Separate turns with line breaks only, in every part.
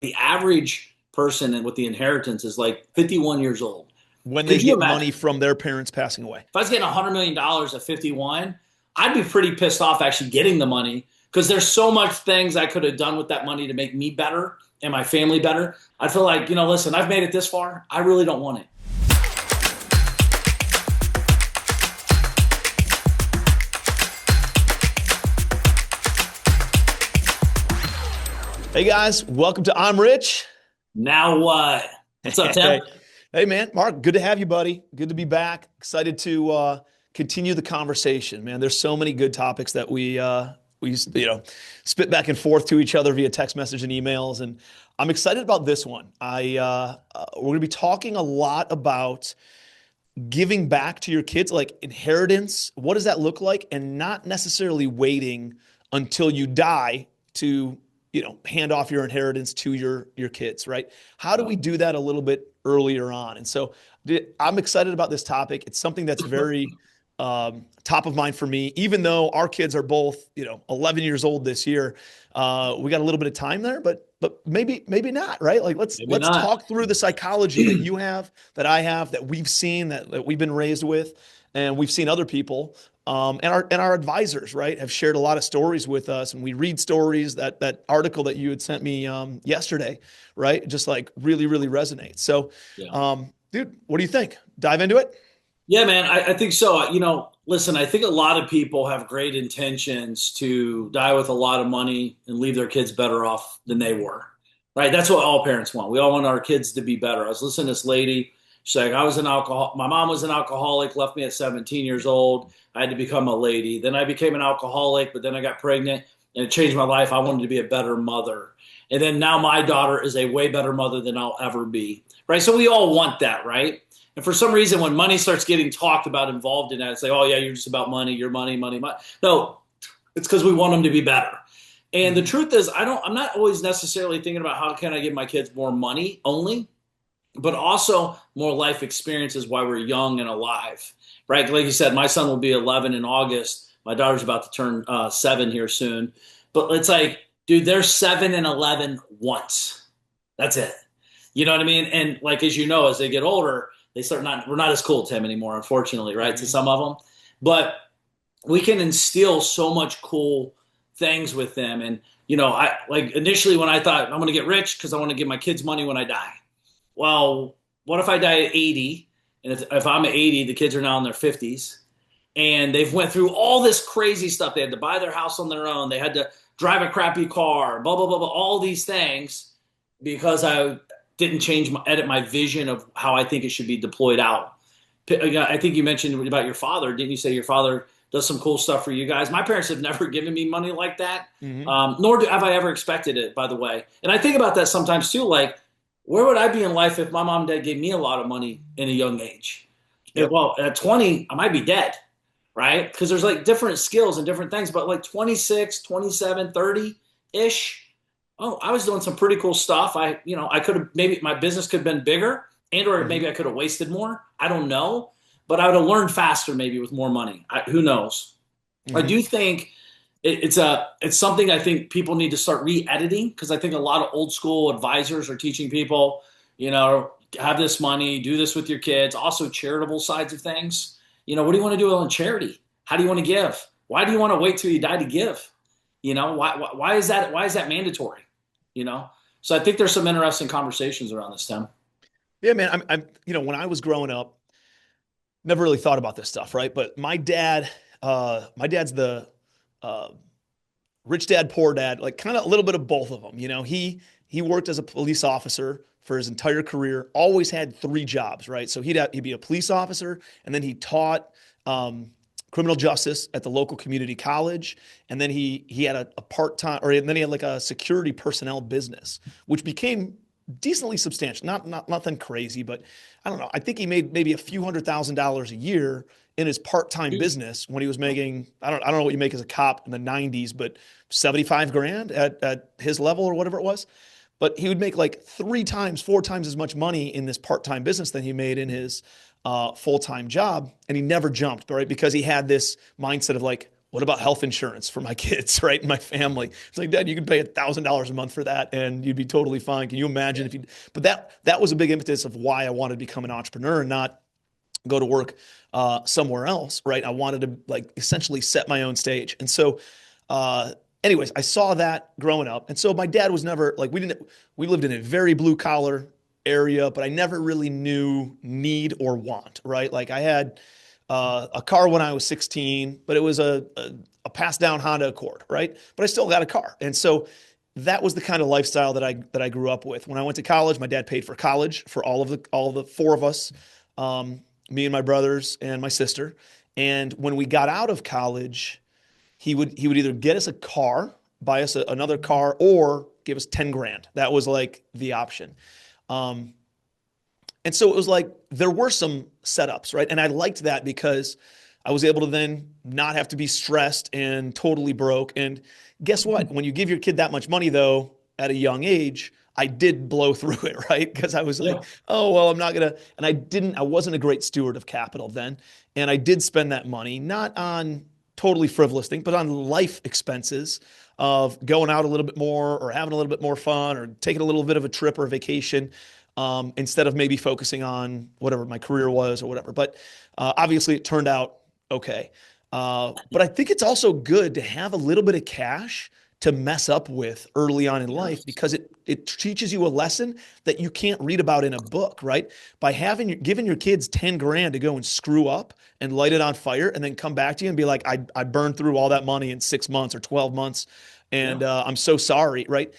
the average person and with the inheritance is like 51 years old.
when they
Could you
get
imagine
money from their parents passing away.
if I was getting $100 million at 51? I'd be pretty pissed off actually getting the money because there's so much things I could have done with that money to make me better and my family better. I feel like, listen, I've made it this far. I really don't want it.
Hey guys, welcome to I'm Rich.
Now what? What's up, Tim?
Hey, hey man, Mark, good to have you, buddy. Good to be back. Excited to continue the conversation, man. There's so many good topics that we spit back and forth to each other via text message and emails, and I'm excited about this one. We're going to be talking a lot about giving back to your kids, like inheritance. What does that look like, and not necessarily waiting until you die to hand off your inheritance to your kids, right? How do we do that a little bit earlier on? And so I'm excited about this topic. It's something that's very top of mind for me, even though our kids are both 11 years old this year. We got a little bit of time there, but maybe not, right? Like let's
Maybe not.
talk through the psychology that you have, that I have, that we've seen, that we've been raised with, and we've seen other people. And our advisors, right, have shared a lot of stories with us, and we read stories. That article that you had sent me yesterday, right, just like really resonates. So,
Yeah.
dude, what do you think? Dive into it.
Yeah, man, I think so. Listen, I think a lot of people have great intentions to die with a lot of money and leave their kids better off than they were, right? That's what all parents want. We all want our kids to be better. I was listening to this lady. She's like, my mom was an alcoholic, left me at 17 years old. I had to become a lady. Then I became an alcoholic, but then I got pregnant and it changed my life. I wanted to be a better mother. And then now my daughter is a way better mother than I'll ever be, right? So we all want that, right? And for some reason, when money starts getting talked about involved in that, it's like, oh yeah, you're just about money, your money, money, money. No, it's because we want them to be better. And the
Mhm.
truth is, I'm not always necessarily thinking about how can I give my kids more money only, but also more life experiences while we're young and alive, right? Like you said, my son will be 11 in August. My daughter's about to turn 7 here soon. But it's like, dude, they're 7 and 11 once. That's it. You know what I mean? And like, as you know, as they get older, we're not as cool to him anymore, unfortunately, right? To
Mhm.
some of them. But we can instill so much cool things with them. And, I like initially when I thought I'm going to get rich because I want to give my kids money when I die. Well, what if I die at 80? And if I'm at 80, the kids are now in their 50s and they've went through all this crazy stuff. They had to buy their house on their own. They had to drive a crappy car, blah, blah, blah, blah, all these things because I didn't edit my vision of how I think it should be deployed out. I think you mentioned about your father. Didn't you say your father does some cool stuff for you guys? My parents have never given me money like that,
Mhm.
nor have I ever expected it, by the way. And I think about that sometimes too. Like, where would I be in life if my mom and dad gave me a lot of money in a young age?
Yep.
Well, at 20, I might be dead, right? Because there's like different skills and different things. But like 26, 27, 30 ish, oh, I was doing some pretty cool stuff. I could have maybe my business could have been bigger and or
Mhm.
maybe I could have wasted more. I don't know. But I would have learned faster maybe with more money. Who knows? I
Mhm.
do think it's something I think people need to start re-editing because I think a lot of old school advisors are teaching people, have this money, do this with your kids, also charitable sides of things. What do you want to do on charity? How do you want to give? Why do you want to wait till you die to give? Why is that mandatory? You know? So I think there's some interesting conversations around this, Tim.
Yeah, man. When I was growing up, never really thought about this stuff, right? But my dad's the uh, rich dad, poor dad, like kind of a little bit of both of them. He worked as a police officer for his entire career, always had three jobs, right? So he'd be a police officer, and then he taught um, criminal justice at the local community college, and then he had a part time, or and then he had like a security personnel business, which became decently substantial. Not nothing crazy, but I don't know. I think he made maybe a few $100,000 a year in his part-time business when he was making, I don't know what you make as a cop in the 90s, but 75 grand at his level or whatever it was. But he would make like three times, four times as much money in this part-time business than he made in his full-time job. And he never jumped, right? Because he had this mindset of like, what about health insurance for my kids, right? And my family. It's like, Dad, you could pay $1,000 a month for that and you'd be totally fine. Can you imagine if you, but that was a big impetus of why I wanted to become an entrepreneur and not go to work somewhere else, right? I wanted to like essentially set my own stage. And so, anyways, I saw that growing up. And so my dad was never like, we lived in a very blue collar area, but I never really knew need or want, right? Like I had a car when I was 16, but it was a passed down Honda Accord, right? But I still got a car. And so that was the kind of lifestyle that I grew up with. When I went to college, my dad paid for college for all the four of us, me and my brothers and my sister. And when we got out of college, he would either get us a car, buy us another car, or give us 10 grand. That was like the option. And so it was like there were some setups, right? And I liked that because I was able to then not have to be stressed and totally broke. And guess what? When you give your kid that much money, though, at a young age, I did blow through it, right? Because I was like, oh, well, I'm not going to. And I wasn't a great steward of capital then. And I did spend that money, not on totally frivolous things, but on life expenses of going out a little bit more or having a little bit more fun or taking a little bit of a trip or a vacation. Instead of maybe focusing on whatever my career was or whatever. But obviously it turned out okay. But I think it's also good to have a little bit of cash to mess up with early on in life because it teaches you a lesson that you can't read about in a book, right? By giving your kids 10 grand to go and screw up and light it on fire and then come back to you and be like, I burned through all that money in 6 months or 12 months and I'm so sorry, right?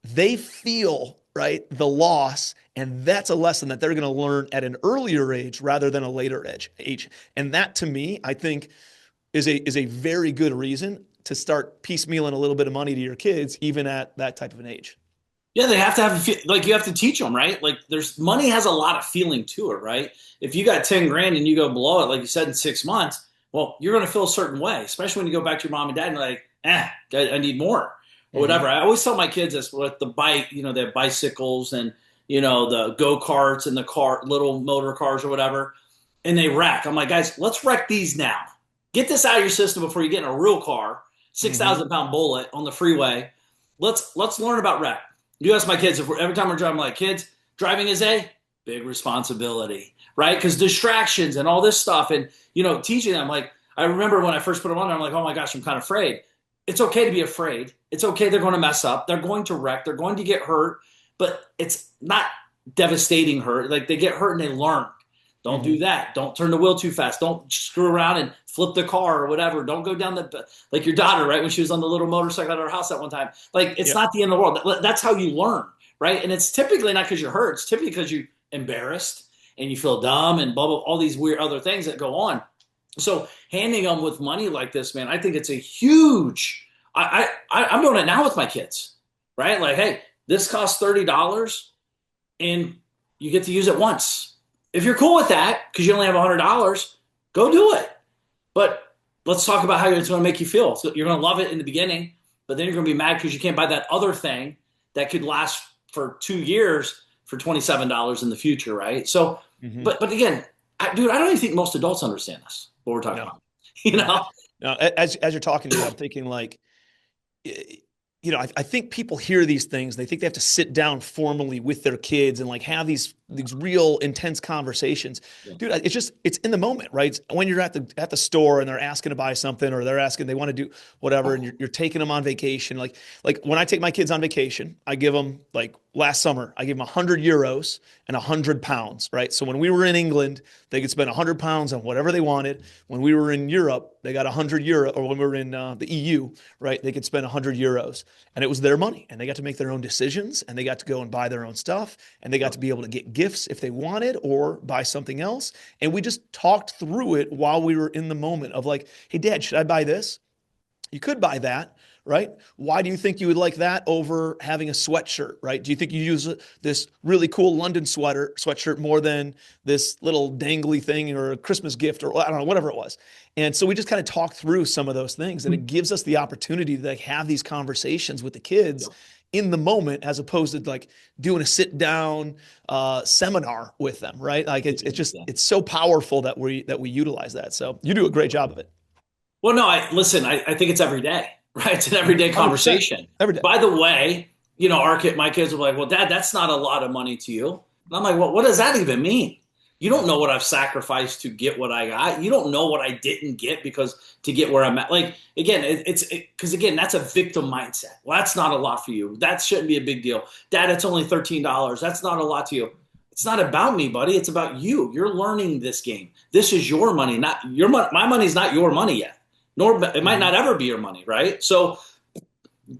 They feel right the loss, and that's a lesson that they're going to learn at an earlier age rather than a later age. And that to me, I think is a very good reason to start piecemealing a little bit of money to your kids, even at that type of an age.
Yeah, they have to like you have to teach them, right? Like there's money has a lot of feeling to it, right? If you got 10 grand and you go blow it, like you said, in 6 months, well, you're going to feel a certain way, especially when you go back to your mom and dad and you're like, I need more or whatever. I always tell my kids this with the bike, they have bicycles and, the go-karts and little motor cars or whatever, and they wreck. I'm like, guys, let's wreck these now. Get this out of your system before you get in a real car, 6,000-pound bullet on the freeway. Let's learn about wreck. You ask my kids, every time we're driving, I'm like, kids, driving is a big responsibility, right? Because distractions and all this stuff and, teaching them, like, I remember when I first put them on there, I'm like, oh my gosh, I'm kind of afraid. It's okay to be afraid. It's okay. They're going to mess up. They're going to wreck. They're going to get hurt, but it's not devastating hurt. Like they get hurt and they learn. Don't do that. Don't turn the wheel too fast. Don't screw around and flip the car or whatever. Don't go down like your daughter, right? When she was on the little motorcycle at our house that one time, like it's not the end of the world. That's how you learn, right? And it's typically not because you're hurt. It's typically because you're embarrassed and you feel dumb and blah, blah, all these weird other things that go on. So handing them with money like this, man, I think it's a huge, I'm doing it now with my kids, right? Like, hey, this costs $30 and you get to use it once. If you're cool with that, because you only have $100, go do it. But let's talk about how it's going to make you feel. So you're going to love it in the beginning, but then you're going to be mad because you can't buy that other thing that could last for 2 years for $27 in the future, right? So, but again, I don't even think most adults understand this, what we're talking about.
No, as you're talking to me, I'm thinking like, I think people hear these things. They think they have to sit down formally with their kids and like have these real intense conversations. Dude, it's in the moment, right? When you're at the store and they're asking to buy something or they're asking, they want to do whatever. And you're taking them on vacation. Like when I take my kids on vacation, I give them like last summer, I gave them 100 euros and 100 pounds, right? So when we were in England, they could spend 100 pounds on whatever they wanted. When we were in Europe, they got 100 euro, or when we were in the EU, right? They could spend 100 euros and it was their money and they got to make their own decisions and they got to go and buy their own stuff and they got to be able to get gifts if they wanted or buy something else. And we just talked through it while we were in the moment of like, hey, Dad, should I buy this? You could buy that, right? Why do you think you would like that over having a sweatshirt, right? Do you think you use this really cool London sweatshirt more than this little dangly thing or a Christmas gift or I don't know, whatever it was. And so we just kind of talk through some of those things and it gives us the opportunity to like have these conversations with the kids in the moment, as opposed to like doing a sit down seminar with them, right? Like it's so powerful that we utilize that. So you do a great job of it.
Well, no, listen, I think it's every day, right? It's an everyday
100%
conversation.
every day.
By the way, my kids are like, well, Dad, that's not a lot of money to you. And I'm like, well, what does that even mean? You don't know what I've sacrificed to get what I got. You don't know what I didn't get because to get where I'm at. Like, again, because again, that's a victim mindset. Well, that's not a lot for you. That shouldn't be a big deal. Dad, it's only $13. That's not a lot to you. It's not about me, buddy. It's about you. You're learning this game. This is your money, not your money. My money's not your money yet, nor it might
Mhm.
not ever be your money, right? So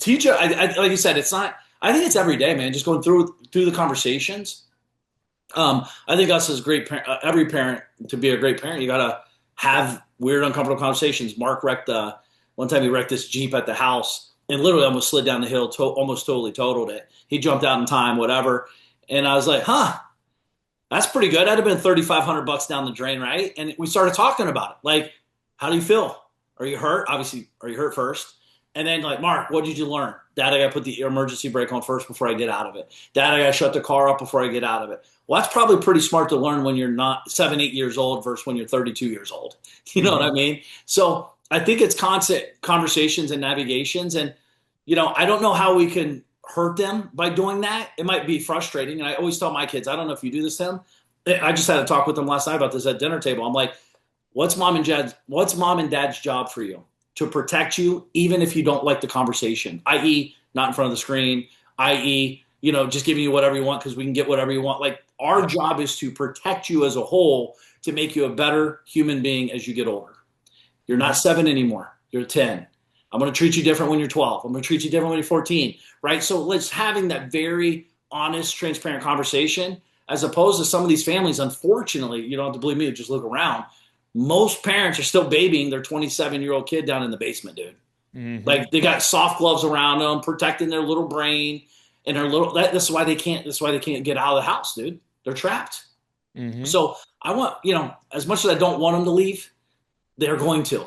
teach it. Like you said, it's not. I think it's every day, man. Just going through the conversations. I think us as every parent to be a great parent, you gotta have weird, uncomfortable conversations. Mark wrecked one time. He wrecked this Jeep at the house and literally almost slid down the hill, almost totally totaled it. He jumped out in time, whatever. And I was like, huh, that's pretty good. That'd have been $3,500 down the drain, right? And we started talking about it. Like, how do you feel? Are you hurt? Obviously, are you hurt first? And then, like, Mark, what did you learn? Dad, I got to put the emergency brake on first before I get out of it. Dad, I got to shut the car up before I get out of it. Well, that's probably pretty smart to learn when you're not 7, 8 years old versus when you're 32 years old. You know what I
Mhm.
mean? So I think it's constant conversations and navigations. And, I don't know how we can hurt them by doing that. It might be frustrating. And I always tell my kids, I don't know if you do this to them. I just had a talk with them last night about this at dinner table. I'm like, what's mom and dad's job for you? To protect you, even if you don't like the conversation, i.e., not in front of the screen, i.e., just giving you whatever you want because we can get whatever you want. Like our
Yep.
job is to protect you as a whole to make you a better human being as you get older. You're not
Mhm.
7 anymore. You're 10. I'm going to treat you different when you're 12. I'm going to treat you different when you're 14. Right. So let's having that very honest, transparent conversation as opposed to some of these families. Unfortunately, you don't have to believe me. Just look around. Most parents are still babying their 27-year-old kid down in the basement, dude.
Mhm.
Like they got soft gloves around them, protecting their little brain and their little. That's why they can't. That's why they can't get out of the house, dude. They're trapped.
Mhm.
So I want, as much as I don't want them to leave, they're going to.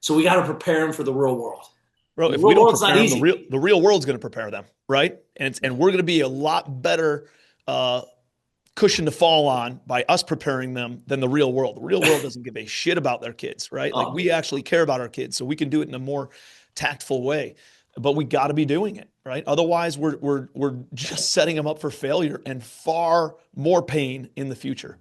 So we got to prepare them for the real world.
Bro,
The
if we
real
don't
world's
prepare
not
them,
easy.
the real world's going to prepare them, right? And we're going to be a lot better uh, cushion to fall on by us preparing them than the real world. The real world doesn't give a shit about their kids, right? Like
Oh,
we
dude.
actually care about our kids, so we can do it in a more tactful way. But we got to be doing it, right? Otherwise, we're just setting them up for failure and far more pain in the future.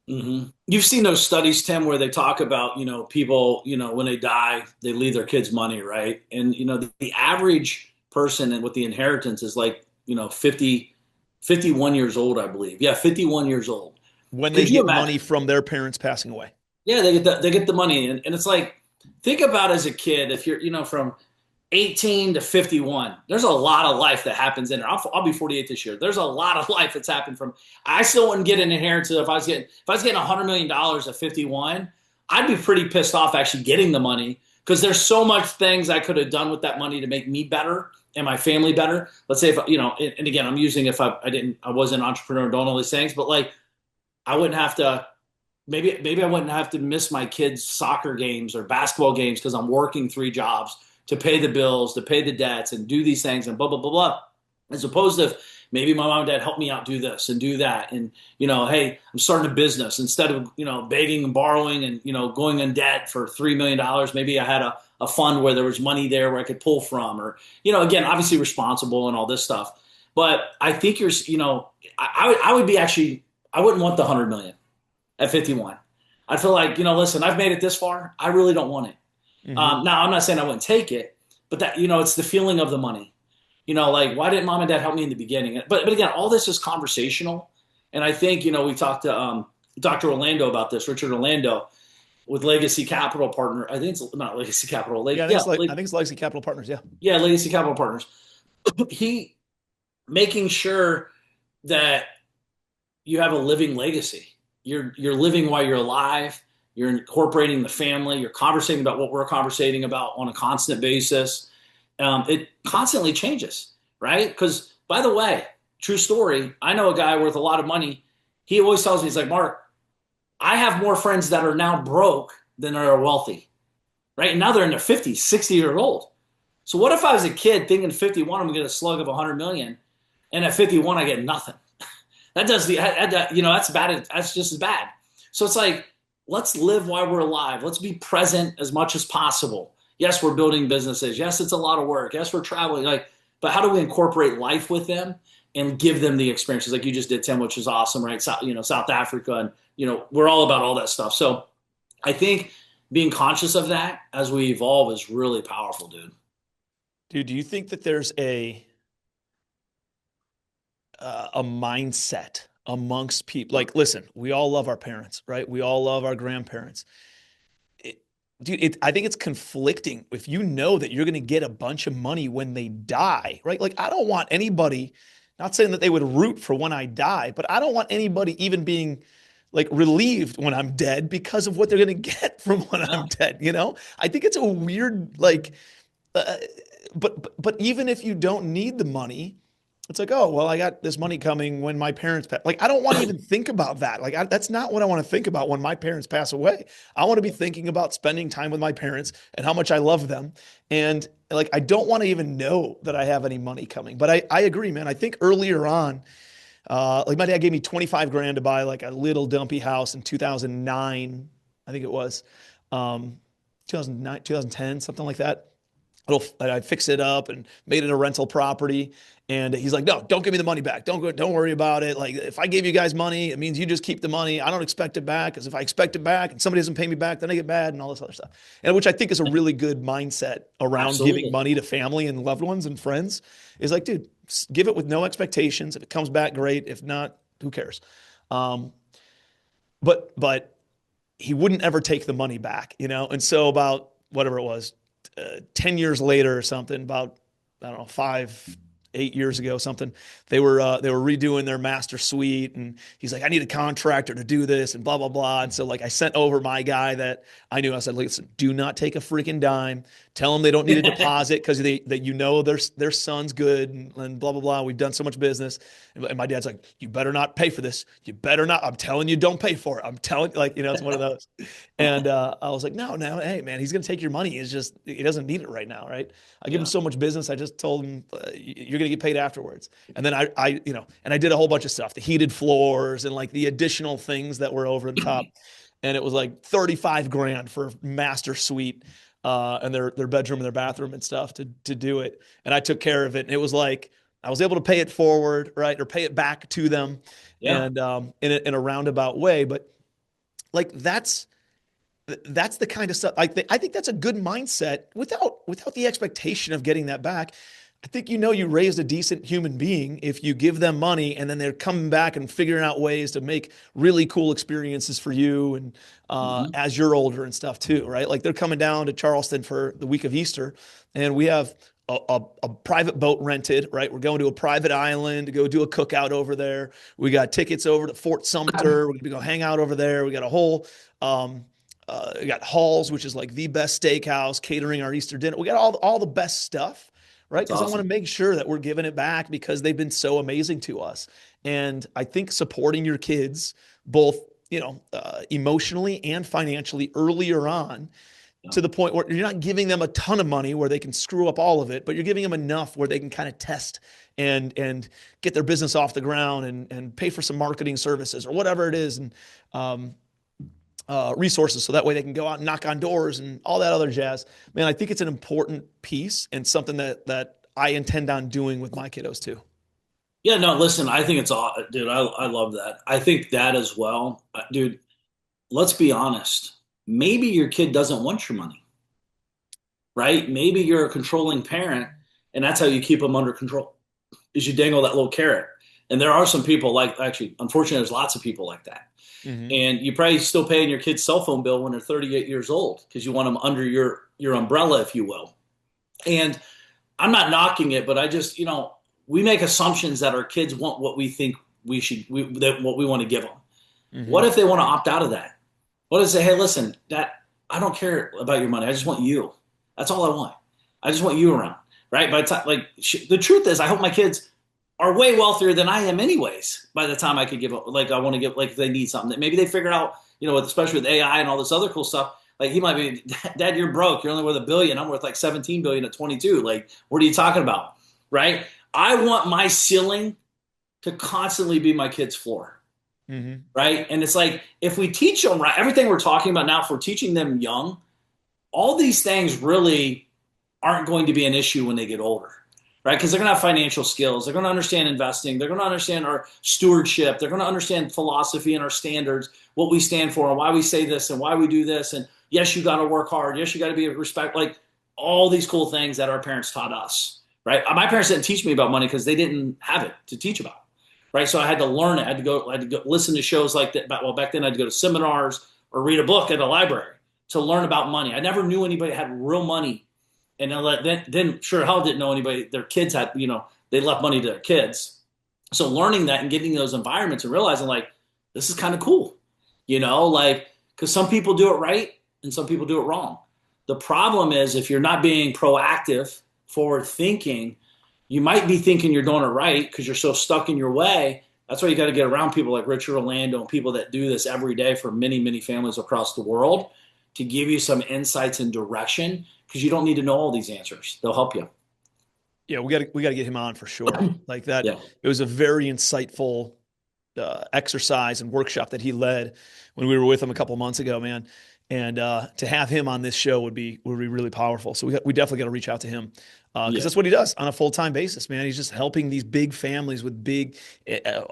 You've seen those studies, Tim, where they talk about, people, when they die, they leave their kids money, right? And, the average person and with the inheritance is like, 51 years old, I believe. Yeah, 51 years old.
When they
Could you
get
imagine?
money from their parents passing away.
Yeah, they get the money. And it's like, think about as a kid, if you're, from 18 to 51, there's a lot of life that happens in there. I'll be 48 this year. There's a lot of life that's happened from. I still wouldn't get an inheritance if I was getting $100 million at 51. I'd be pretty pissed off actually getting the money because there's so much things I could have done with that money to make me better and my family better. Let's say if and again, I'm using if I wasn't an entrepreneur, don't all these things, but like I wouldn't have to. Maybe I wouldn't have to miss my kids' soccer games or basketball games because I'm working 3 jobs to pay the bills, to pay the debts, and do these things and blah blah blah blah. As opposed to maybe my mom and dad help me out do this and do that, and hey, I'm starting a business instead of begging and borrowing and going in debt for $3 million. Maybe I had a fund where there was money there where I could pull from, or again, obviously responsible and all this stuff. But I think I would be actually I wouldn't want the 100 million at 51. I feel like, listen, I've made it this far. I really don't want it.
Mm-hmm.
Now, I'm not saying I wouldn't take it, but that, it's the feeling of the money. Like, why didn't mom and dad help me in the beginning? But again, all this is conversational. And I think, we talked to Dr. Orlando about this, Richard Orlando with Legacy Capital Partner. I think it's not Legacy Capital.
Yeah, I think it's Legacy Capital Partners. Yeah.
Yeah, Legacy Capital Partners. He making sure that you have a living legacy. You're living while you're alive. You're incorporating the family. You're conversating about what we're conversating about on a constant basis. It constantly changes, right? Because by the way, true story. I know a guy worth a lot of money. He always tells me, he's like, Mark, I have more friends that are now broke than are wealthy, right? And now they're in their 50s, 60 years old. So what if I was a kid thinking 51, I'm gonna get a slug of 100 million, and at 51 I get nothing? That does that's bad. That's just as bad. So it's like let's live while we're alive. Let's be present as much as possible. Yes, we're building businesses. Yes, it's a lot of work. Yes, we're traveling. Like, but how do we incorporate life with them and give them the experiences like you just did, Tim, which is awesome, right? South Africa, and we're all about all that stuff. So I think being conscious of that as we evolve is really powerful, dude.
Dude, do you think that there's a mindset amongst people? Like, listen, we all love our parents, right? We all love our grandparents. It, dude, I think it's conflicting if you know that you're going to get a bunch of money when they die, right? Like, I don't want anybody, not saying that they would root for when I die, but I don't want anybody even being like relieved when I'm dead because of what they're going to get from when
Yeah.
I'm dead. I think it's a weird, like, uh, but even if you don't need the money, it's like, oh, well, I got this money coming when my parents pass. Like, I don't want to even think about that. Like, that's not what I want to think about when my parents pass away. I want to be thinking about spending time with my parents and how much I love them. And like, I don't want to even know that I have any money coming. But I agree, man. I think earlier on, like my dad gave me 25 grand to buy like a little dumpy house in 2009, I think it was, 2009, 2010, something like that. I fixed it up and made it a rental property. And he's like, no, don't give me the money back. Don't worry about it. Like, if I gave you guys money, it means you just keep the money. I don't expect it back, because if I expect it back and somebody doesn't pay me back, then I get mad and all this other stuff. And which I think is a really good mindset around giving
Absolutely.
money to family and loved ones and friends, is like, dude, give it with no expectations. If it comes back, great. If not, who cares? Um, but he wouldn't ever take the money back, And so about whatever it was, 10 years later or something, about, I don't know, 8 years ago, something, they were redoing their master suite, and he's like, I need a contractor to do this and blah, blah, blah. And so like I sent over my guy that I knew. I said, listen, do not take a freaking dime. Tell them they don't need a deposit, because their son's good, and blah, blah, blah. We've done so much business. And my dad's like, you better not pay for this. You better not. I'm telling you, don't pay for it. I'm telling you, like, it's one of those. And I was like, no, hey, man, he's going to take your money. It's just, he doesn't need it right now, right? I give him
Yeah.
so much business. I just told him, you're going to get paid afterwards. And then and I did a whole bunch of stuff, the heated floors and like the additional things that were over the top. And it was like 35 grand for master suite, and their bedroom and their bathroom and stuff to do it. And I took care of it. And it was like, I was able to pay it forward, right? Or pay it back to them,
Yeah.
and in a roundabout way. But like, that's the kind of stuff. I think that's a good mindset without the expectation of getting that back. I think you raised a decent human being if you give them money and then they're coming back and figuring out ways to make really cool experiences for you, and
Hmm.
as you're older and stuff too, right? Like, they're coming down to Charleston for the week of Easter, and we have a private boat rented, right? We're going to a private island to go do a cookout over there. We got tickets over to Fort Sumter. We're gonna go hang out over there. We got a whole we got Halls, which is like the best steakhouse, catering our Easter dinner. We got all the best stuff, right?
That's
Because I want to
awesome.
make sure that we're giving it back, because they've been so amazing to us. And I think supporting your kids, both emotionally and financially, earlier on,
Yeah.
to the point where you're not giving them a ton of money where they can screw up all of it, but you're giving them enough where they can kind of test and get their business off the ground, and pay for some marketing services or whatever it is, and um, resources, so that way they can go out and knock on doors and all that other jazz. Man, I think it's an important piece, and something that I intend on doing with my kiddos too.
Yeah, no, listen, I think it's all, dude, I love that. I think that as well. Dude, let's be honest. Maybe your kid doesn't want your money, right? Maybe you're a controlling parent, and that's how you keep them under control, is you dangle that little carrot. And there are some people like, actually, unfortunately, there's lots of people like that.
Mm-hmm.
And you probably still paying your kid's cell phone bill when they're 38 years old because you want them under your umbrella, if you will. And I'm not knocking it, but I just, we make assumptions that our kids want what we think what we want to give them. What
Mm-hmm.
if they want to opt out of that? What if they say, hey, listen, that I don't care about your money. I just want you. That's all I want. I just want you around, right? By the time, like, the truth is, I hope my kids are way wealthier than I am, anyways. By the time I could give up, like, I want to give, like, if they need something, that maybe they figure out, especially with AI and all this other cool stuff. Like, he might be, Dad, you're broke. You're only worth $1 billion. I'm worth like 17 billion at 22. Like, what are you talking about, right? I want my ceiling to constantly be my kid's floor.
Hmm.
right? And it's like, if we teach them right, everything we're talking about now, if we're teaching them young, all these things really aren't going to be an issue when they get older, right? Because they're going to have financial skills. They're going to understand investing. They're going to understand our stewardship. They're going to understand philosophy and our standards, what we stand for, and why we say this and why we do this. And yes, you got to work hard. Yes, you got to be respect. Like all these cool things that our parents taught us, right? My parents didn't teach me about money because they didn't have it to teach about, right? So I had to learn it. I had to go listen to shows like that. Well, back then I had to go to seminars or read a book at a library to learn about money. I never knew anybody that had real money, and then sure hell didn't know anybody. Their kids had, they left money to their kids. So learning that and getting those environments and realizing like this is kind of cool, like because some people do it right and some people do it wrong. The problem is if you're not being proactive, forward thinking, you might be thinking you're doing it right because you're so stuck in your way. That's why you got to get around people like Richard Orlando and people that do this every day for many, many families across the world to give you some insights and direction because you don't need to know all these answers. They'll help you.
Yeah, we got to get him on for sure. Like that,
Yeah.
it was a very insightful exercise and workshop that he led when we were with him a couple of months ago, man. And to have him on this show would be really powerful. So we definitely got to reach out to him because
Yeah.
that's what he does on a full-time basis, man. He's just helping these big families with big.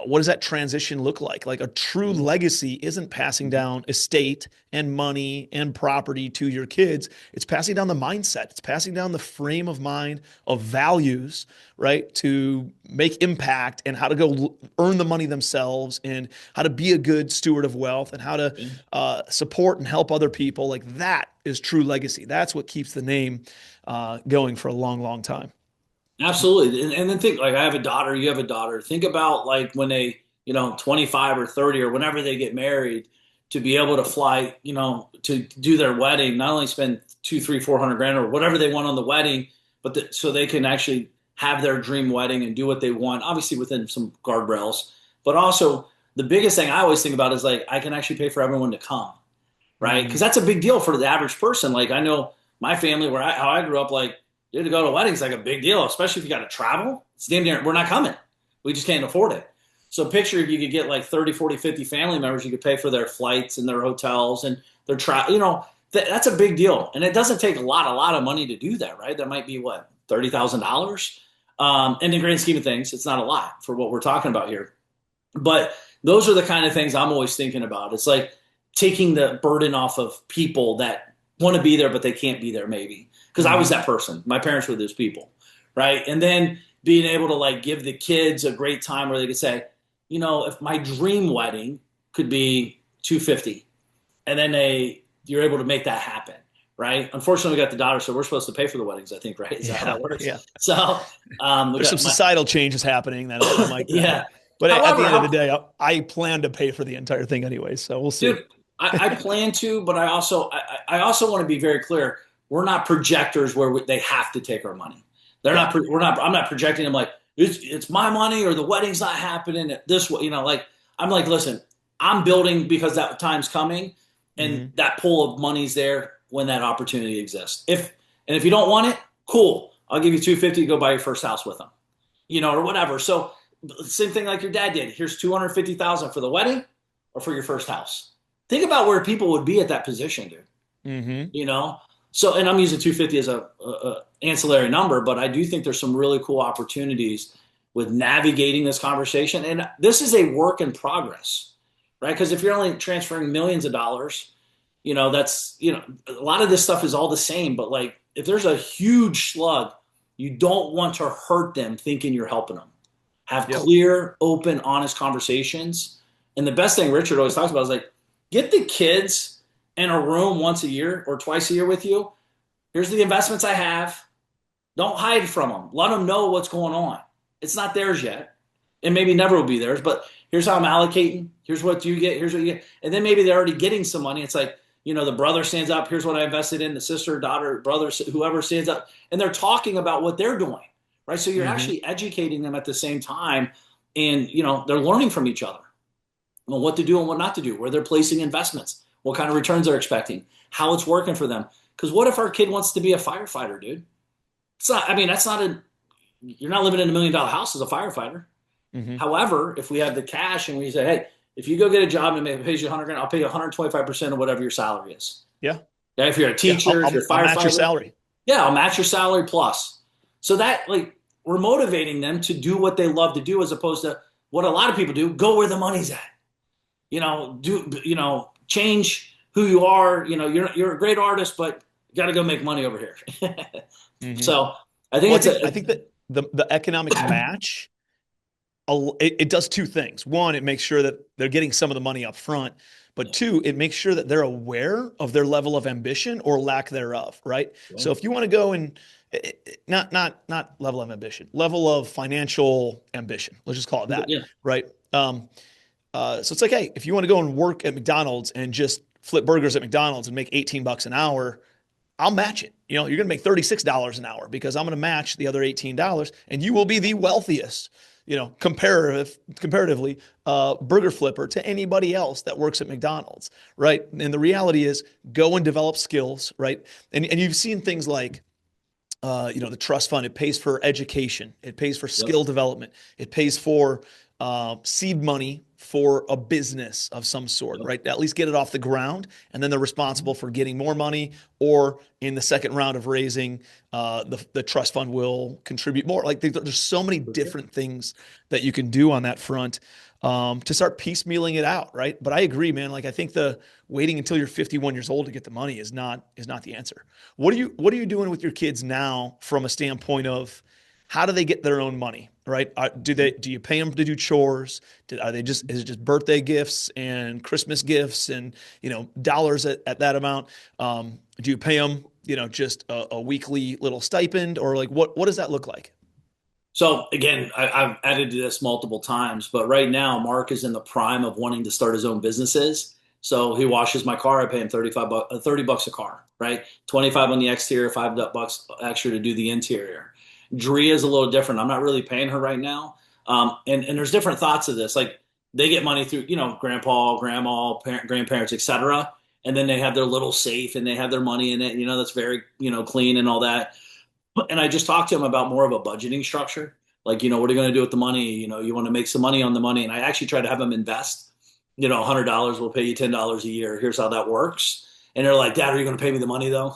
What does that transition look like? Like a true legacy isn't passing down estate and money and property to your kids. It's passing down the mindset. It's passing down the frame of mind of values, right? To make impact and how to go earn the money themselves and how to be a good steward of wealth and how to support and help other people. Like that is true legacy. That's what keeps the name going for a long, long time.
Absolutely. And then think like I have a daughter, you have a daughter. Think about like when they, 25 or 30 or whenever they get married to be able to fly, to do their wedding, not only spend two, three, 400 grand or whatever they want on the wedding, but so they can actually have their dream wedding and do what they want, obviously within some guardrails. But also the biggest thing I always think about is like I can actually pay for everyone to come, right? Because
Mm-hmm.
that's a big deal for the average person. Like I know my family, how I grew up, like dude, to go to weddings is like a big deal, especially if you got to travel. It's damn near, we're not coming. We just can't afford it. So picture if you could get like 30, 40, 50 family members, you could pay for their flights and their hotels and their travel, that's a big deal. And it doesn't take a lot of money to do that, right? That might be what, $30,000? In the grand scheme of things, it's not a lot for what we're talking about here. But those are the kind of things I'm always thinking about. It's like taking the burden off of people that want to be there, but they can't be there maybe. Because I was
Mm-hmm.
that person. My parents were those people. Right. And then being able to like give the kids a great time where they could say, if my dream wedding could be 250 and then you're able to make that happen. Right. Unfortunately, we got the daughter, so we're supposed to pay for the weddings, I think, right? Is that how
Yeah,
that works?
yeah.
So we
There's some
got my,
societal changes happening that might.
yeah.
But at the
However,
end of the day, I plan to pay for the entire thing anyway. So we'll see.
dude, I plan to, but I also want to be very clear. We're not projectors where they have to take our money. They're
Yeah.
not. We're not. I'm not projecting them like it's my money or the wedding's not happening this way. Like I'm like, listen, I'm building because that time's coming, and
Hmm.
that pool of money's there when that opportunity exists. If you don't want it, cool. I'll give you 250 to go buy your first house with them, or whatever. So same thing like your dad did. Here's 250,000 for the wedding or for your first house. Think about where people would be at that position, dude.
Hmm.
You know, so and I'm using 250 as a ancillary number, but I do think there's some really cool opportunities with navigating this conversation, and this is a work in progress, right? Because if you're only transferring millions of dollars, that's a lot of this stuff is all the same, but like if there's a huge slug, you don't want to hurt them thinking you're helping them. Have
Yep.
clear, open, honest conversations. And the best thing Richard always talks about is like, get the kids in a room once a year or twice a year with you. Here's the investments I have. Don't hide from them. Let them know what's going on. It's not theirs yet. And maybe never will be theirs, but here's how I'm allocating. Here's what you get. Here's what you get. And then maybe they're already getting some money. It's like, the brother stands up. Here's what I invested in. The sister, daughter, brother, whoever stands up. And they're talking about what they're doing, right? So you're
Hmm.
actually educating them at the same time. And, they're learning from each other on what to do and what not to do, where they're placing investments, what kind of returns they're expecting, how it's working for them. Because what if our kid wants to be a firefighter, dude? It's not, I mean, you're not living in $1 million house as a firefighter.
Hmm.
However, if we have the cash and we say, hey, if you go get a job and it pays you 100 grand, I'll pay you 125% of whatever your salary is.
Yeah.
Yeah, if you're a
Yeah.
teacher, if you're a
I'll match your
firefighter,
salary.
yeah, I'll match your salary plus. So that like we're motivating them to do what they love to do as opposed to what a lot of people do, go where the money's at. Change who you are. You're a great artist, but you got to go make money over here.
Mm-hmm.
So I think
Well,
it's
I think that the economic match, it does two things. One, it makes sure that they're getting some of the money up front, but two, it makes sure that they're aware of their level of ambition or lack thereof, right?
yeah,
So if you want to go and not level of ambition, level of financial ambition, let's just call it that,
yeah.
right? So it's like, hey, if you want to go and work at McDonald's and just flip burgers at McDonald's and make 18 bucks an hour, I'll match it. You're going to make $36 an hour because I'm going to match the other $18 and you will be the wealthiest, comparatively, burger flipper to anybody else that works at McDonald's, right? And the reality is go and develop skills, right? And you've seen things like, the trust fund, it pays for education, it pays for
Yep.
skill development, it pays for seed money for a business of some sort,
Yep.
right? At least get it off the ground, and then they're responsible for getting more money, or in the second round of raising, the trust fund will contribute more. Like there's so many different things that you can do on that front to start piecemealing it out, right? But I agree, man. Like I think the waiting until you're 51 years old to get the money is not the answer. What are you doing with your kids now from a standpoint of how do they get their own money, right? Do you pay them to do chores? Is it just birthday gifts and Christmas gifts and, dollars at that amount? Do you pay them, just a weekly little stipend, or like what does that look like?
So again, I've added to this multiple times, but right now Mark is in the prime of wanting to start his own businesses. So he washes my car. I pay him 30 bucks a car, right? 25 on the exterior, $5 extra to do the interior. Drea is a little different. I'm not really paying her right now. And there's different thoughts of this. Like they get money through, grandpa, grandma, grandparents, etc. And then they have their little safe and they have their money in it, that's very, clean and all that. And I just talked to him about more of a budgeting structure. Like, what are you going to do with the money? You want to make some money on the money. And I actually try to have them invest. $100 will pay you $10 a year. Here's how that works. And they're like, Dad, are you going to pay me the money though?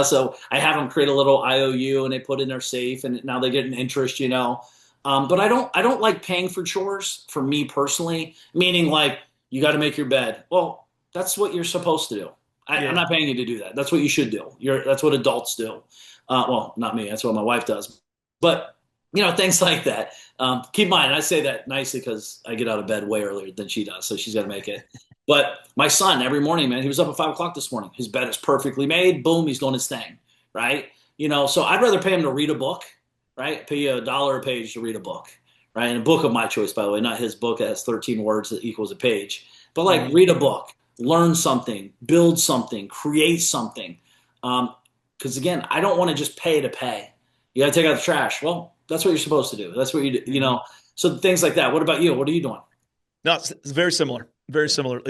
So I have them create a little IOU and they put in their safe and now they get an interest. But I don't like paying for chores for me personally, meaning like you got to make your bed. Well, that's what you're supposed to do. I'm
Yeah.
not paying you to do that. That's what you should do. That's what adults do. Well, not me. That's what my wife does. But things like that. Keep in mind, I say that nicely because I get out of bed way earlier than she does, so she's got to make it. But my son, every morning, man, he was up at 5 o'clock this morning. His bed is perfectly made. Boom, he's doing his thing, right? So I'd rather pay him to read a book, right? Pay you $1 a page to read a book, right? And a book of my choice, by the way, not his book that has 13 words that equals a page. But like, read a book, learn something, build something, create something. Because again, I don't want to just pay to pay. You got to take out the trash. Well, that's what you're supposed to do. That's what you do, So things like that. What about you? What are you doing?
No, it's very similar. Very similar.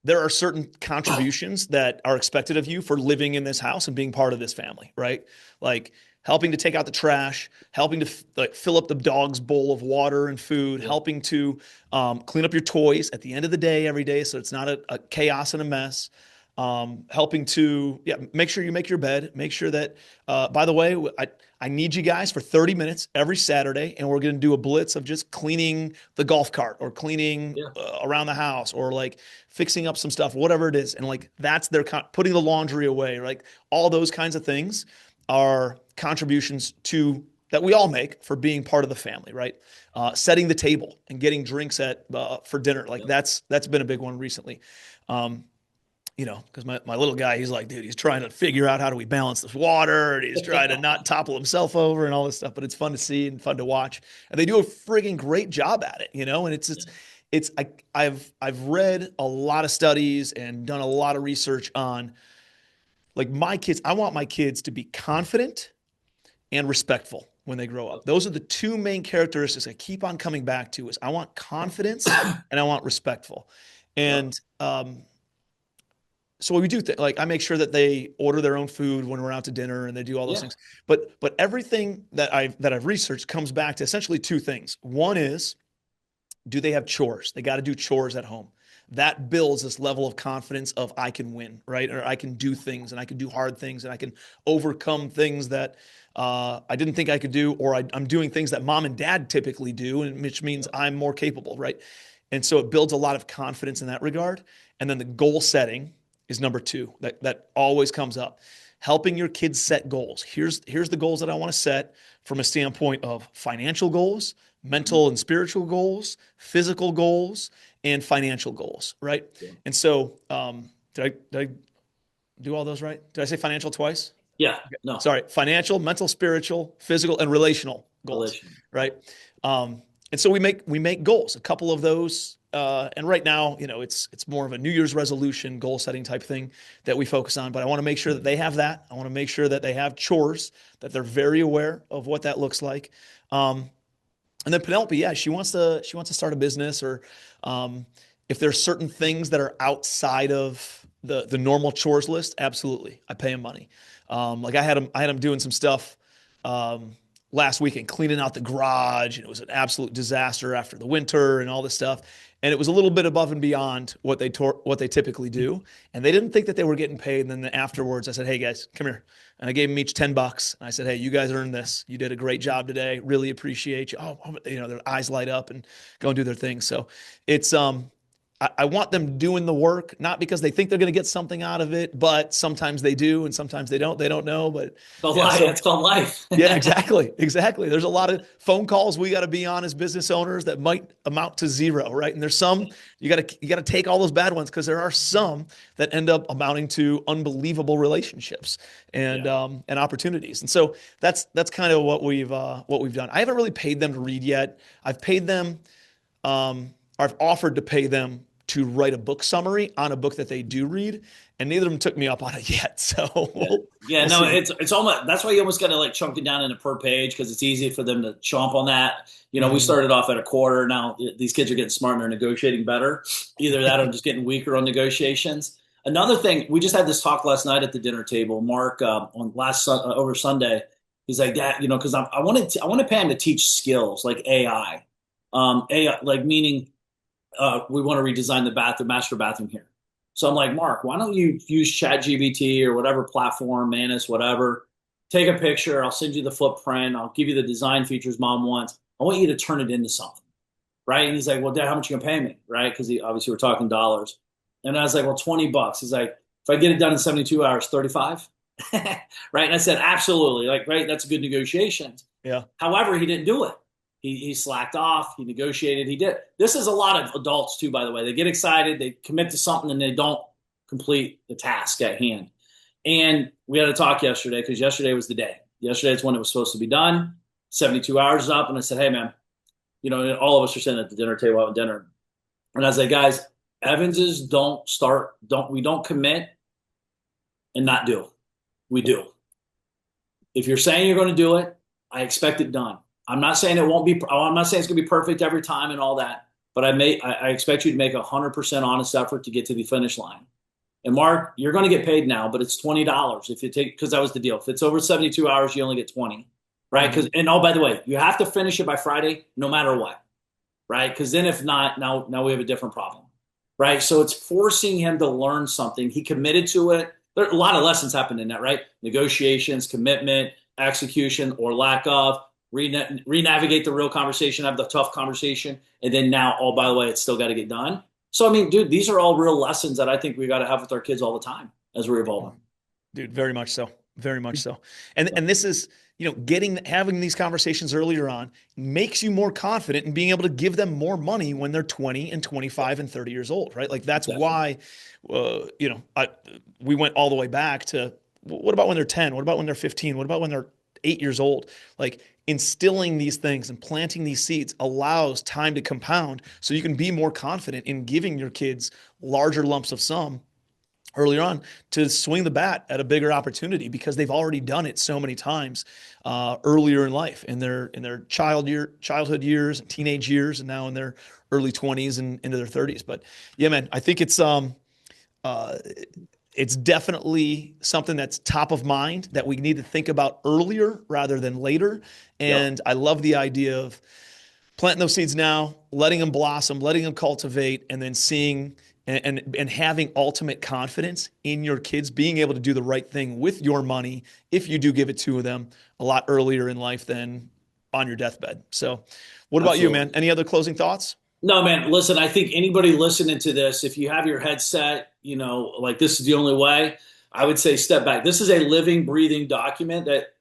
There are certain contributions that are expected of you for living in this house and being part of this family, right? Like helping to take out the trash, helping to fill up the dog's bowl of water and food,
Yeah.
helping to clean up your toys at the end of the day every day, so it's not a chaos and a mess. Helping to make sure you make your bed, make sure that by the way, I need you guys for 30 minutes every Saturday, and we're going to do a blitz of just cleaning the golf cart or cleaning
Yeah.
around the house or like fixing up some stuff, whatever it is. And like that's putting the laundry away, like all those kinds of things are contributions to that we all make for being part of the family, right? Setting the table and getting drinks for dinner, like
Yeah.
that's been a big one recently. Because my little guy, he's like, dude, he's trying to figure out how do we balance this water, and he's trying to not topple himself over and all this stuff. But it's fun to see and fun to watch, and they do a frigging great job at it, And I've read a lot of studies and done a lot of research on like my kids. I want my kids to be confident and respectful when they grow up. Those are the two main characteristics I keep on coming back to. Is I want confidence and I want respectful,
Yep.
and so we do like I make sure that they order their own food when we're out to dinner and they do all those
Yeah.
things. But everything that I've researched comes back to essentially two things. One is Do they have chores? They got to do chores at home. That builds this level of confidence of I can win, right? Or I can do things and I can do hard things and I can overcome things that I didn't think I could do, or I'm doing things that mom and dad typically do, and which means I'm more capable, right? And so it builds a lot of confidence in that regard. And then the goal setting is number two. That always comes up. Helping your kids set goals. Here's the goals that I want to set from a standpoint of financial goals, mental and spiritual goals, physical goals, and financial goals, right?
Yeah.
And so, did I do all those right? Did I say financial twice?
Yeah. No.
Sorry, financial, mental, spiritual, physical, and relational goals,
Relation.
right? And so we make goals, a couple of those, and right now, it's more of a New Year's resolution, goal setting type thing that we focus on. But I want to make sure that they have that. I want to make sure that they have chores, that they're very aware of what that looks like. And then Penelope, yeah, she wants to start a business, or if there's certain things that are outside of the normal chores list, absolutely, I pay him money. Like I had him doing some stuff last weekend, cleaning out the garage, and it was an absolute disaster after the winter and all this stuff. And it was a little bit above and beyond what they typically do, and they didn't think that they were getting paid. And then afterwards, I said, "Hey guys, come here," and I gave them each $10. And I said, "Hey, you guys earned this. You did a great job today. Really appreciate you." Oh, their eyes light up and go and do their thing. So it's I want them doing the work, not because they think they're going to get something out of it, but sometimes they do, and sometimes they don't. They don't know, but
It's called life.
yeah, exactly. There's a lot of phone calls we got to be on as business owners that might amount to zero, right? And there's some you got to take all those bad ones, because there are some that end up amounting to unbelievable relationships and and opportunities. And so that's kind of what we've done. I haven't really paid them to read yet. I've paid them. I've offered to pay them to write a book summary on a book that they do read, and neither of them took me up on it yet. So
we'll no, see. It's almost, that's why you almost got to like chunk it down into per page, because it's easy for them to chomp on that. We started off at a quarter. Now these kids are getting smart and they're negotiating better. Either that or just getting weaker on negotiations. Another thing, we just had this talk last night at the dinner table. Mark on over Sunday, he's like, "Dad, because I want to pay him to teach skills like AI, AI, like meaning." We want to redesign the master bathroom here. So I'm like, Mark, why don't you use ChatGPT or whatever platform, Manus, whatever. Take a picture. I'll send you the footprint. I'll give you the design features mom wants. I want you to turn it into something, right? And he's like, well, Dad, how much you gonna pay me, right? Because obviously we're talking dollars. And I was like, well, $20. He's like, if I get it done in 72 hours, 35, right? And I said, absolutely, like, right, that's a good negotiation.
Yeah.
However, he didn't do it. He slacked off. He negotiated. He did. This is a lot of adults too, by the way. They get excited. They commit to something and they don't complete the task at hand. And we had a talk yesterday, because yesterday was the day. Yesterday is when it was supposed to be done. 72 hours is up. And I said, hey, man, all of us are sitting at the dinner table having dinner. And I was like, guys, Evanses we don't commit and not do. We do. If you're saying you're going to do it, I expect it done. I'm not saying it won't be. I'm not saying it's going to be perfect every time and all that. But I expect you to make 100% honest effort to get to the finish line. And Mark, you're going to get paid now, but it's $20 if you take, because that was the deal. If it's over 72 hours, you only get 20, right? Because and oh, by the way, you have to finish it by Friday, no matter what, right? Because then if not, now we have a different problem, right? So it's forcing him to learn something. He committed to it. There are a lot of lessons happen in that, right? Negotiations, commitment, execution, or lack of. Re-navigate the real conversation, have the tough conversation, and then now, oh, by the way, it's still got to get done. So, I mean, dude, these are all real lessons that I think we got to have with our kids all the time as we're evolving.
Dude, very much so. Very much so. And this is, having these conversations earlier on makes you more confident in being able to give them more money when they're 20 and 25 and 30 years old, right? Like that's why, we went all the way back to, what about when they're 10? What about when they're 15? What about when they're 8 years old? Like instilling these things and planting these seeds allows time to compound, so you can be more confident in giving your kids larger lumps of sum earlier on to swing the bat at a bigger opportunity, because they've already done it so many times earlier in life, in their childhood years and teenage years, and now in their early 20s and into their 30s. But yeah, man, I think it's definitely something that's top of mind that we need to think about earlier rather than later. And I love the idea of planting those seeds now, letting them blossom, letting them cultivate, and then seeing and having ultimate confidence in your kids being able to do the right thing with your money if you do give it to them a lot earlier in life than on your deathbed. So, what about you,
Absolutely.
man? Any other closing thoughts?
No, man, listen, I think anybody listening to this, if you have your headset, like this is the only way, I would say step back. This is a living, breathing document that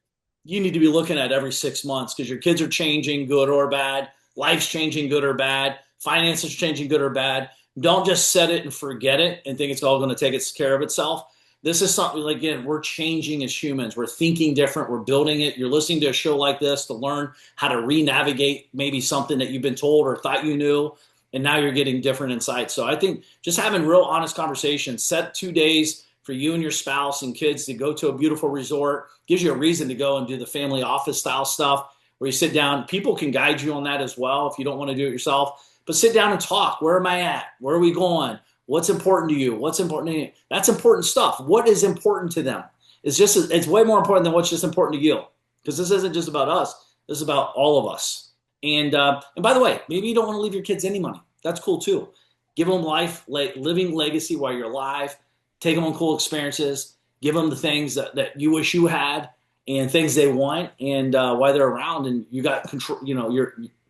you need to be looking at every 6 months because your kids are changing, good or bad. Life's changing, good or bad. Finances are changing, good or bad. Don't just set it and forget it and think it's all going to take its care of itself. This is something, like, again, we're changing as humans. We're thinking different. We're building it. You're listening to a show like this to learn how to re-navigate maybe something that you've been told or thought you knew, and now you're getting different insights. So I think just having real honest conversations, set 2 days for you and your spouse and kids to go to a beautiful resort, gives you a reason to go and do the family office style stuff where you sit down. People can guide you on that as well if you don't want to do it yourself. But sit down and talk. Where am I at? Where are we going? What's important to you? What's important to you? That's important stuff. What is important to them? It's way more important than what's just important to you. Because this isn't just about us. This is about all of us. And by the way, maybe you don't want to leave your kids any money. That's cool too. Give them life, living legacy while you're alive. Take them on cool experiences. Give them the things that you wish you had and things they want. And while they're around, and you got control,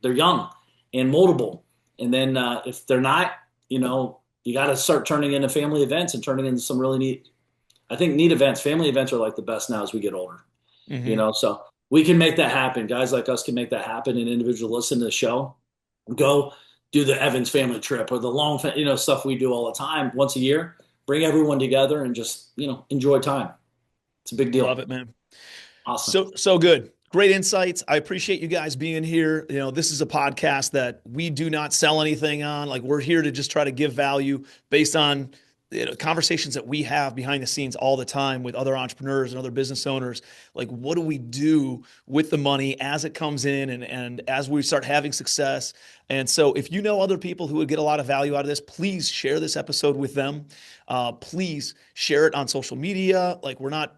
they're young and moldable. And then if they're not, you got to start turning into family events and turning into some really neat, I think, neat events. Family events are like the best now as we get older, so we can make that happen. Guys like us can make that happen. And individuals listen to the show, go do the Evans family trip or the long, stuff we do all the time once a year, bring everyone together and just, enjoy time. It's a big deal.
Love it, man.
Awesome.
So good. Great insights. I appreciate you guys being here. This is a podcast that we do not sell anything on. Like, we're here to just try to give value based on conversations that we have behind the scenes all the time with other entrepreneurs and other business owners. Like, what do we do with the money as it comes in and as we start having success? And so if you know other people who would get a lot of value out of this, please share this episode with them. Please share it on social media. Like, we're not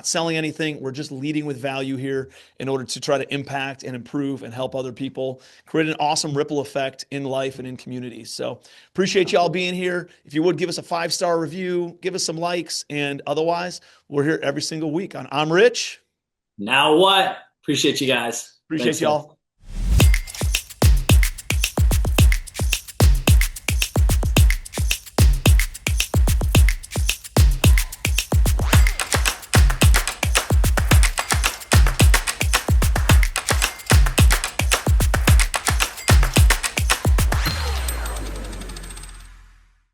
selling anything. We're just leading with value here in order to try to impact and improve and help other people create an awesome ripple effect in life and in communities. So appreciate y'all being here. If you would give us a 5-star review, give us some likes, and otherwise we're here every single week on I'm Rich.
Now what? Appreciate you guys.
Appreciate y'all.